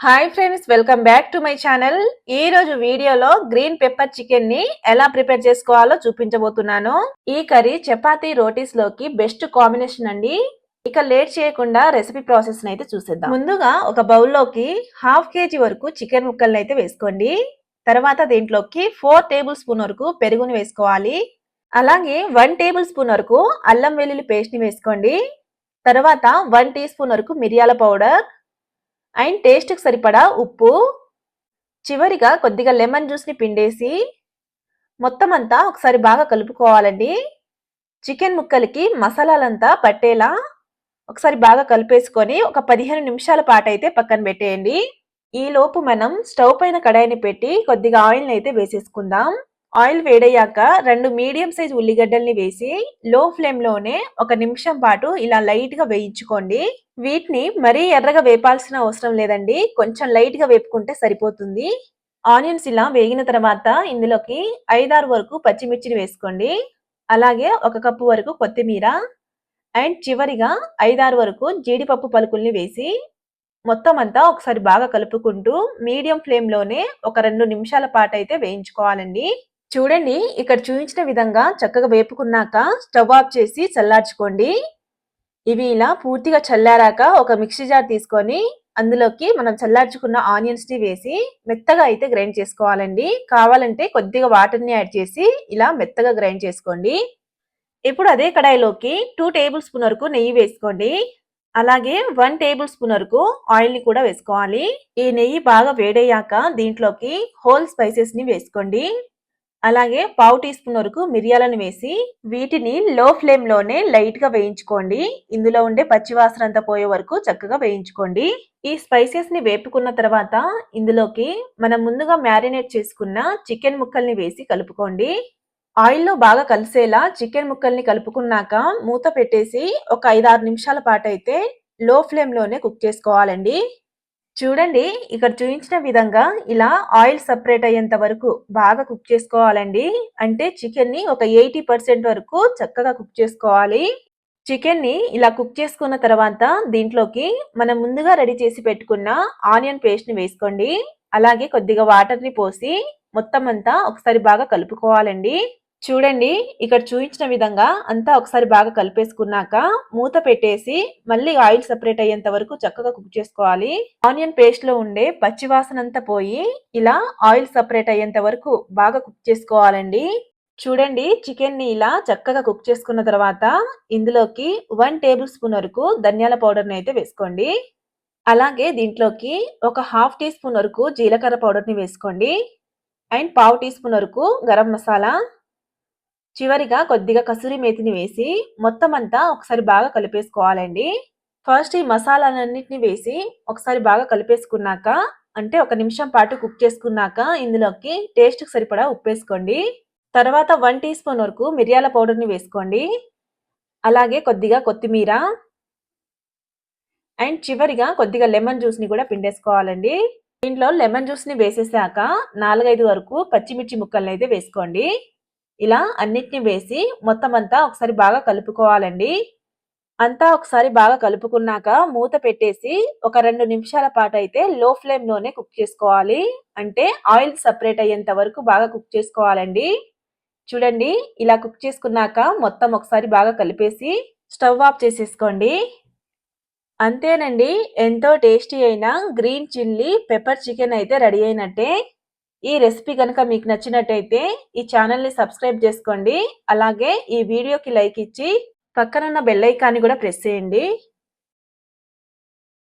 Hi friends, welcome back to my channel. ఈ రోజు వీడియోలో గ్రీన్ పెప్పర్ చికెన్ ని ఎలా ప్రిపేర్ చేసుకోవాలో చూపించబోతున్నాను. ఈ కర్రీ చపాతీ రోటీస్ లోకి బెస్ట్ కాంబినేషన్ అండి. ఇక లేట్ చేయకుండా రెసిపీ ప్రాసెస్ అయితే చూసేద్దాం. ముందుగా ఒక బౌల్లోకి 1/2 kg వరకు చికెన్ ముక్కల్ని అయితే వేసుకోండి. తర్వాత దీంట్లోకి 4 టేబుల్ స్పూన్ వరకు పెరుగుని వేసుకోవాలి. అలాగే 1 టేబుల్ స్పూన్ వరకు అల్లం వెల్లుల్లి పేస్ట్ ని వేసుకోండి. తర్వాత 1 టీ స్పూన్ వరకు మిరియాల పౌడర్ అండ్ టేస్ట్కి సరిపడా ఉప్పు, చివరిగా కొద్దిగా లెమన్ జ్యూస్ని పిండేసి మొత్తం అంతా ఒకసారి బాగా కలుపుకోవాలండి. చికెన్ ముక్కలకి మసాలాలంతా పట్టేలా ఒకసారి బాగా కలిపేసుకొని ఒక 15 నిమిషాల పాటు అయితే పక్కన పెట్టేయండి. ఈ లోపు మనం స్టవ్ పైన కడాయిని పెట్టి కొద్దిగా ఆయిల్ని అయితే వేసేసుకుందాం. ఆయిల్ వేడయ్యాక 2 మీడియం సైజ్ ఉల్లిగడ్డల్ని వేసి లో ఫ్లేమ్ లోనే 1 నిమిషం పాటు ఇలా లైట్ గా వేయించుకోండి. వీటిని మరీ ఎర్రగా వేపాల్సిన అవసరం లేదండి, కొంచెం లైట్ గా వేపుకుంటే సరిపోతుంది. ఆనియన్స్ ఇలా వేగిన తర్వాత ఇందులోకి 5-6 వరకు పచ్చిమిర్చిని వేసుకోండి. అలాగే 1 కప్పు వరకు కొత్తిమీర అండ్ చివరిగా 5-6 వరకు జీడిపప్పు పలుకుల్ని వేసి మొత్తం అంతా ఒకసారి బాగా కలుపుకుంటూ మీడియం ఫ్లేమ్ లోనే ఒక 2 నిమిషాల పాటు అయితే వేయించుకోవాలండి. చూడండి, ఇక్కడ చూపించిన విధంగా చక్కగా వేపుకున్నాక స్టవ్ ఆఫ్ చేసి చల్లార్చుకోండి. ఇవి ఇలా పూర్తిగా చల్లారాక ఒక మిక్సీ జార్ తీసుకొని అందులోకి మనం చల్లార్చుకున్న ఆనియన్స్ ని వేసి మెత్తగా అయితే గ్రైండ్ చేసుకోవాలండి. కావాలంటే కొద్దిగా వాటర్ ని యాడ్ చేసి ఇలా మెత్తగా గ్రైండ్ చేసుకోండి. ఇప్పుడు అదే కడాయిలోకి 2 టేబుల్ స్పూన్ వరకు నెయ్యి వేసుకోండి. అలాగే 1 టేబుల్ స్పూన్ వరకు ఆయిల్ ని కూడా వేసుకోవాలి. ఈ నెయ్యి బాగా వేడయ్యాక దీంట్లోకి హోల్ స్పైసెస్ ని వేసుకోండి. అలాగే 1/2 టీ స్పూన్ వరకు మిరియాలను వేసి వీటిని లో ఫ్లేమ్ లోనే లైట్ గా వేయించుకోండి. ఇందులో ఉండే పచ్చివాసన అంతా పోయే వరకు చక్కగా వేయించుకోండి. ఈ స్పైసెస్ ని వేపుకున్న తర్వాత ఇందులోకి మనం ముందుగా మ్యారినేట్ చేసుకున్న చికెన్ ముక్కల్ని వేసి కలుపుకోండి. ఆయిల్లో బాగా కలిసేలా చికెన్ ముక్కల్ని కలుపుకున్నాక మూత పెట్టేసి ఒక 5-6 నిమిషాల పాటు అయితే లో ఫ్లేమ్ లోనే కుక్ చేసుకోవాలండి. చూడండి, ఇక్కడ చూపించిన విధంగా ఇలా ఆయిల్ సెపరేట్ అయ్యేంత వరకు బాగా కుక్ చేసుకోవాలండి. అంటే చికెన్ ని ఒక 80% వరకు చక్కగా కుక్ చేసుకోవాలి. చికెన్ ని ఇలా కుక్ చేసుకున్న తర్వాత దీంట్లోకి మనం ముందుగా రెడీ చేసి పెట్టుకున్న ఆనియన్ పేస్ట్ ని వేసుకోండి. అలాగే కొద్దిగా వాటర్ ని పోసి మొత్తం అంతా ఒకసారి బాగా కలుపుకోవాలండి. చూడండి, ఇక్కడ చూపించిన విధంగా అంతా ఒకసారి బాగా కలిపేసుకున్నాక మూత పెట్టేసి మళ్ళీ ఆయిల్ సెపరేట్ అయ్యేంత వరకు చక్కగా కుక్ చేసుకోవాలి. ఆనియన్ పేస్ట్ లో ఉండే పచ్చి వాసన అంతా పోయి ఇలా ఆయిల్ సెపరేట్ అయ్యేంత వరకు బాగా కుక్ చేసుకోవాలండి. చూడండి, చికెన్ ని ఇలా చక్కగా కుక్ చేసుకున్న తర్వాత ఇందులోకి 1 టేబుల్ స్పూన్ వరకు ధనియాల పౌడర్ ని అయితే వేసుకోండి. అలాగే దీంట్లోకి ఒక 1/2 టీ స్పూన్ వరకు జీలకర్ర పౌడర్ ని వేసుకోండి. అండ్ 1/2 టీ స్పూన్ వరకు గరం మసాలా, చివరిగా కొద్దిగా కసూరి మేతిని వేసి మొత్తం అంతా ఒకసారి బాగా కలిపేసుకోవాలండి. ఫస్ట్ ఈ మసాలాలన్నిటిని వేసి ఒకసారి బాగా కలిపేసుకున్నాక అంటే 1 నిమిషం పాటు కుక్ చేసుకున్నాక ఇందులోకి టేస్ట్కి సరిపడా ఉప్పు వేసుకోండి. తర్వాత 1 టీ స్పూన్ వరకు మిరియాల పౌడర్ని వేసుకోండి. అలాగే కొద్దిగా కొత్తిమీర అండ్ చివరిగా కొద్దిగా లెమన్ జ్యూస్ని కూడా పిండేసుకోవాలండి. దీంట్లో లెమన్ జ్యూస్ని వేసేసాక 4-5 వరకు పచ్చిమిర్చి ముక్కల్ని అయితే వేసుకోండి. ఇలా అన్నిటిని వేసి మొత్తం అంతా ఒకసారి బాగా కలుపుకోవాలండి. అంతా ఒకసారి బాగా కలుపుకున్నాక మూత పెట్టేసి ఒక 2 నిమిషాల పాటు అయితే లో ఫ్లేమ్ లోనే కుక్ చేసుకోవాలి. అంటే ఆయిల్ సెపరేట్ అయ్యేంత వరకు బాగా కుక్ చేసుకోవాలండి. చూడండి, ఇలా కుక్ చేసుకున్నాక మొత్తం ఒకసారి బాగా కలిపేసి స్టవ్ ఆఫ్ చేసేసుకోండి. అంతేనండి, ఎంతో టేస్టీ అయిన గ్రీన్ చిల్లీ పెప్పర్ చికెన్ అయితే రెడీ అయినట్టే. ఈ రెసిపీ కనుక మీకు నచ్చినట్టయితే ఈ ఛానల్ని సబ్స్క్రైబ్ చేసుకోండి. అలాగే ఈ వీడియోకి లైక్ ఇచ్చి పక్కనున్న బెల్ ఐకాన్ని కూడా ప్రెస్ చేయండి.